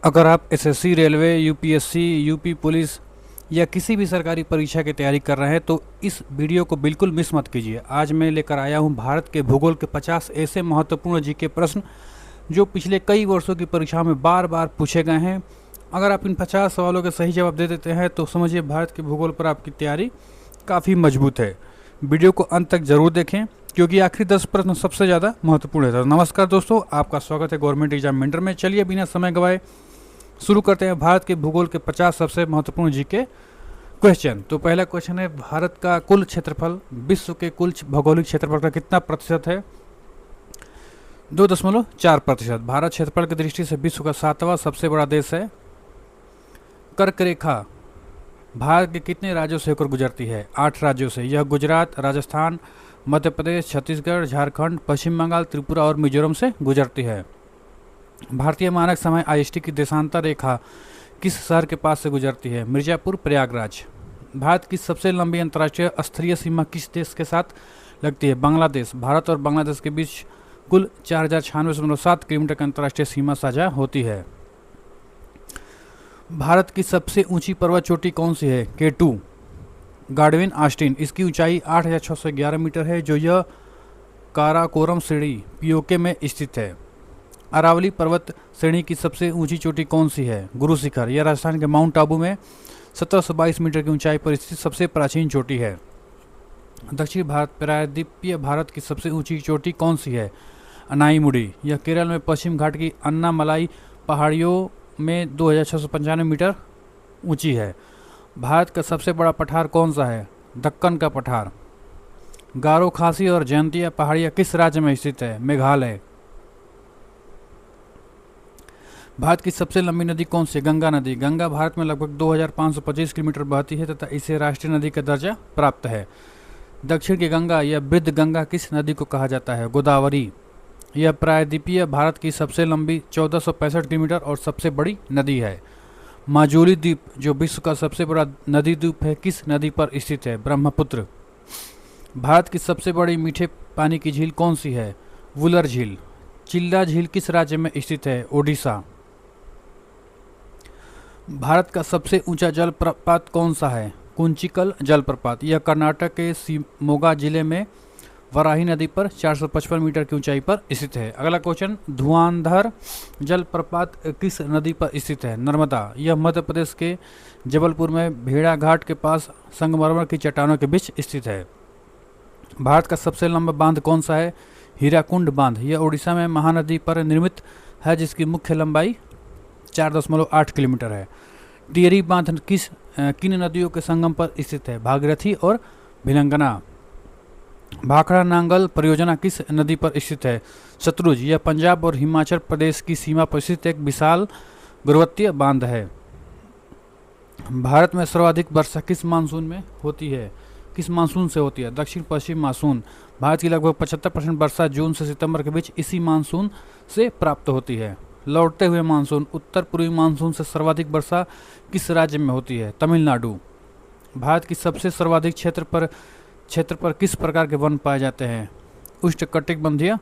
अगर आप SSC, railway, UPSC, UP police या किसी भी सरकारी परीक्षा की तैयारी कर रहे हैं तो इस वीडियो को बिल्कुल मिस मत कीजिए। आज मैं लेकर आया हूं भारत के भूगोल के 50 ऐसे महत्वपूर्ण जीके प्रश्न जो पिछले कई वर्षों की परीक्षाओं में बार बार पूछे गए हैं। अगर आप इन 50 सवालों के सही जवाब दे देते हैं तो समझिए भारत के भूगोल पर आपकी तैयारी काफ़ी मजबूत है। वीडियो को अंत तक जरूर देखें क्योंकि आखिरी 10 प्रश्न सबसे ज़्यादा महत्वपूर्ण है। तो नमस्कार दोस्तों, आपका स्वागत है गवर्नमेंट एग्जाम मेंटर में। चलिए बिना समय गवाए शुरू करते हैं भारत के भूगोल के 50 सबसे महत्वपूर्ण जीके क्वेश्चन। तो पहला क्वेश्चन है, भारत का कुल क्षेत्रफल विश्व के कुल भौगोलिक क्षेत्रफल का कितना प्रतिशत है? 2.4%। भारत क्षेत्रफल की दृष्टि से विश्व का 7वां सबसे बड़ा देश है। कर्क रेखा भारत के कितने राज्यों से होकर गुजरती है? 8 राज्यों से। यह गुजरात, राजस्थान, मध्य प्रदेश, छत्तीसगढ़, झारखंड, पश्चिम बंगाल, त्रिपुरा और मिजोरम से गुजरती है। भारतीय मानक समय IST की देशांतर रेखा किस शहर के पास से गुजरती है? मिर्जापुर, प्रयागराज। भारत की सबसे लंबी अंतर्राष्ट्रीय स्तरीय सीमा किस देश के साथ लगती है? बांग्लादेश। भारत और बांग्लादेश के बीच कुल 4096.7 किलोमीटर की अंतर्राष्ट्रीय सीमा साझा होती है। भारत की सबसे ऊंची पर्वत चोटी कौन सी है? K2 Godwin Austin. इसकी ऊंचाई 8611 मीटर है जो यह काराकोरम श्रेणी POK में स्थित है। अरावली पर्वत श्रेणी की सबसे ऊंची चोटी कौन सी है? गुरु शिखर। यह राजस्थान के माउंट आबू में 1722 मीटर की ऊंचाई पर स्थित सबसे प्राचीन चोटी है। दक्षिण भारत प्रायद्वीपीय भारत की सबसे ऊंची चोटी कौन सी है? अनाईमुडी। यह केरल में पश्चिम घाट की अन्नामलाई पहाड़ियों में 2695 मीटर ऊंची है। भारत का सबसे बड़ा पठार कौन सा है? दक्कन का पठार। गारो, खासी और जयंतिया पहाड़ियाँ किस राज्य में स्थित है? मेघालय। भारत की सबसे लंबी नदी कौन सी है? गंगा नदी। गंगा भारत में लगभग 2525 किलोमीटर बहती है तथा इसे राष्ट्रीय नदी का दर्जा प्राप्त है। दक्षिण की गंगा या वृद्ध गंगा किस नदी को कहा जाता है? गोदावरी। यह प्रायद्वीपीय भारत की सबसे लंबी 1465 किलोमीटर और सबसे बड़ी नदी है। माजुली द्वीप जो विश्व का सबसे बड़ा नदी द्वीप है किस नदी पर स्थित है? ब्रह्मपुत्र। भारत की सबसे बड़ी मीठे पानी की झील कौन सी है? वुलर झील। चिल्ला झील किस राज्य में स्थित है? ओडिशा। भारत का सबसे ऊंचा जलप्रपात कौन सा है? कुंचिकल जलप्रपात। यह कर्नाटक के शिवमोगा जिले में वराही नदी पर 455 मीटर की ऊंचाई पर स्थित है। अगला क्वेश्चन, धुआंधर जलप्रपात किस नदी पर स्थित है? नर्मदा। यह मध्य प्रदेश के जबलपुर में भेड़ाघाट के पास संगमरमर की चट्टानों के बीच स्थित है। भारत का सबसे लंबा बांध कौन सा है? हीराकुंड बांध। यह उड़ीसा में महानदी पर निर्मित है जिसकी मुख्य लंबाई 4.8 किलोमीटर है। टिहरी बांध किन नदियों के संगम पर स्थित है? भागीरथी और भिलंगना। भाखड़ा नांगल परियोजना किस नदी पर स्थित है? सतलुज। यह पंजाब और हिमाचल प्रदेश की सीमा पर स्थित एक विशाल गुरुत्वीय बांध है। भारत में सर्वाधिक वर्षा किस मानसून में होती है? किस मानसून से होती है? दक्षिण पश्चिम मानसून। भारत की लगभग 75% वर्षा जून से सितंबर के बीच इसी मानसून से प्राप्त होती है। लौटते हुए मानसून। उत्तर पूर्वी मानसून से सर्वाधिक वर्षा किस राज्य में होती है? तमिलनाडु। भारत की सबसे सर्वाधिक क्षेत्र पर किस प्रकार के वन पाए जाते हैं? उष्णकटिबंधीय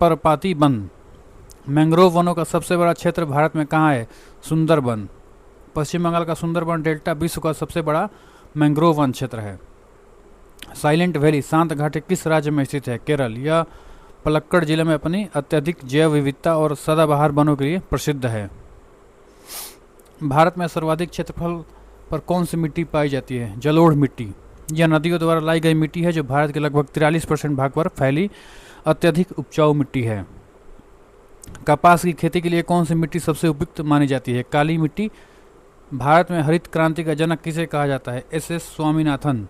पर्णपाती वन। मैंग्रोव वनों का सबसे बड़ा क्षेत्र भारत में कहाँ है? सुंदरबन। पश्चिम बंगाल का सुंदरबन डेल्टा विश्व का सबसे बड़ा मैंग्रोव वन क्षेत्र है। साइलेंट वैली शांत घाटी किस राज्य में स्थित है? केरल। यह पलक्कड़ जिले में अपनी अत्यधिक जैव विविधता और सदाबहार वनों के लिए प्रसिद्ध है। भारत में सर्वाधिक क्षेत्रफल पर कौन सी मिट्टी पाई जाती है? जलोढ़ मिट्टी। यह नदियों द्वारा लाई गई मिट्टी है जो भारत के लगभग 43% भाग पर फैली अत्यधिक उपजाऊ मिट्टी है। कपास की खेती के लिए कौन सी मिट्टी सबसे उपयुक्त मानी जाती है? काली मिट्टी। भारत में हरित क्रांति का जनक किसे कहा जाता है? SS स्वामीनाथन।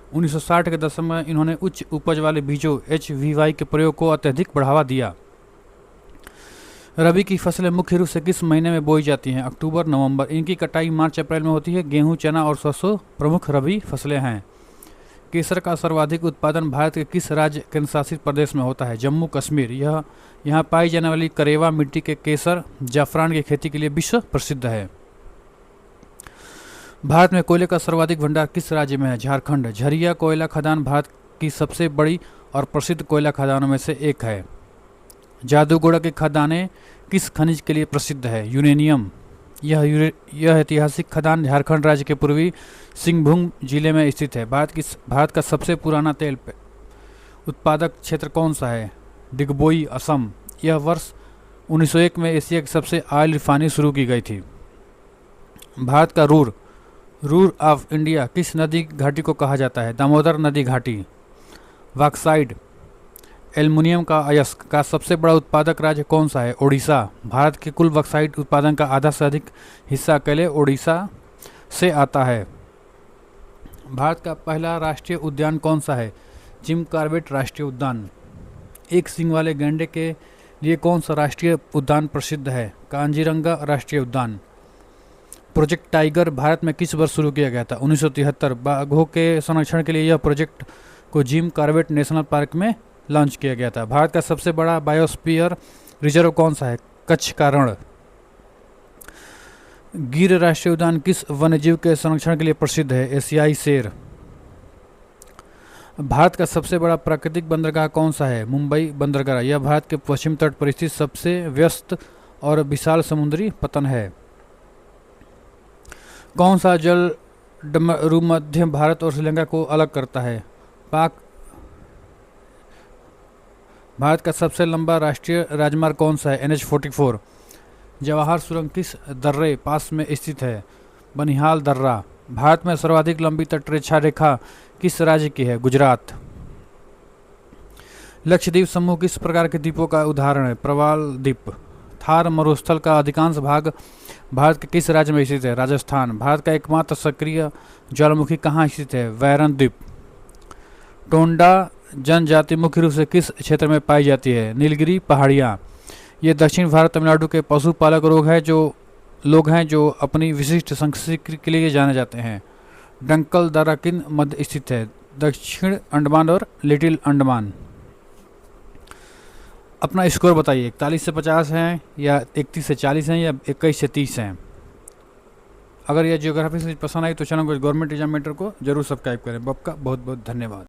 1960 के दशक में इन्होंने उच्च उपज वाले बीजों HVY के प्रयोग को अत्यधिक बढ़ावा दिया। रबी की फसलें मुख्य रूप से किस महीने में बोई जाती हैं? अक्टूबर, नवंबर। इनकी कटाई मार्च अप्रैल में होती है। गेहूं, चना और सरसों प्रमुख रबी फसलें हैं। केसर का सर्वाधिक उत्पादन भारत के किस राज्य केंद्र शासित प्रदेश में होता है? जम्मू कश्मीर। यहाँ पाई जाने वाली करेवा मिट्टी के केसर जाफरान की खेती के लिए विश्व प्रसिद्ध है। भारत में कोयले का सर्वाधिक भंडार किस राज्य में है? झारखंड। झरिया कोयला खदान भारत की सबसे बड़ी और प्रसिद्ध कोयला खदानों में से एक है। जादूगोड़ा की खदानें किस खनिज के लिए प्रसिद्ध है? यूरेनियम। यह ऐतिहासिक खदान झारखंड राज्य के पूर्वी सिंहभूम जिले में स्थित है। भारत का सबसे पुराना तेल उत्पादक क्षेत्र कौन सा है? डिगबोई, असम। यह वर्ष 1901 में एशिया की सबसे ऑयल रिफाइनरी शुरू की गई थी। भारत का रूर ऑफ इंडिया किस नदी घाटी को कहा जाता है? दामोदर नदी घाटी। बॉक्साइट, एल्युमिनियम का अयस्क का सबसे बड़ा उत्पादक राज्य कौन सा है? ओडिशा। भारत के कुल बॉक्साइट उत्पादन का आधा से अधिक हिस्सा अकेले ओडिशा से आता है। भारत का पहला राष्ट्रीय उद्यान कौन सा है? जिम कॉर्बेट राष्ट्रीय उद्यान। एक सींग वाले गैंडे के लिए कौन सा राष्ट्रीय उद्यान प्रसिद्ध है? कांजीरंगा राष्ट्रीय उद्यान। प्रोजेक्ट टाइगर भारत में किस वर्ष शुरू किया गया था? 1973। बाघों के संरक्षण के लिए यह प्रोजेक्ट को जिम कॉर्बेट नेशनल पार्क में लॉन्च किया गया था। भारत का सबसे बड़ा बायोस्फीयर रिजर्व कौन सा है? कच्छ का रण। गिर राष्ट्रीय उद्यान किस वन्यजीव के संरक्षण के लिए प्रसिद्ध है? एशियाई शेर। भारत का सबसे बड़ा प्राकृतिक बंदरगाह कौन सा है? मुंबई बंदरगाह। यह भारत के पश्चिम तट पर स्थित सबसे व्यस्त और विशाल समुद्री पतन है। कौन सा जल मध्य भारत और श्रीलंका को अलग करता है? भारत का सबसे लंबा राष्ट्रीय राजमार्ग कौन सा है? NH-44। जवाहर सुरंग किस दर्रे पास में स्थित है? बनिहाल दर्रा। भारत में सर्वाधिक लंबी तटरेखा रेखा किस राज्य की है? गुजरात। लक्षद्वीप समूह किस प्रकार के द्वीपों का उदाहरण है? प्रवाल द्वीप। थार मरुस्थल का अधिकांश भाग भारत के किस राज्य में स्थित है? राजस्थान। भारत का एकमात्र सक्रिय ज्वालामुखी कहाँ स्थित है? वैरन द्वीप। टोंडा जनजाति मुख्य रूप से किस क्षेत्र में पाई जाती है? नीलगिरी पहाड़ियाँ। ये दक्षिण भारत तमिलनाडु के पशुपालक लोग हैं जो अपनी विशिष्ट संस्कृति के लिए जाने जाते हैं। डंकल दर्रा किन मध्य स्थित है? दक्षिण अंडमान और लिटिल अंडमान। अपना स्कोर बताइए, 41 से 50 हैं या 31 से 40 हैं या 21 से 30 हैं। अगर यह ज्योग्राफी से पसंद आई तो चैनल को गवर्नमेंट एग्जामिनेटर को जरूर सब्सक्राइब करें। आपका बहुत बहुत धन्यवाद।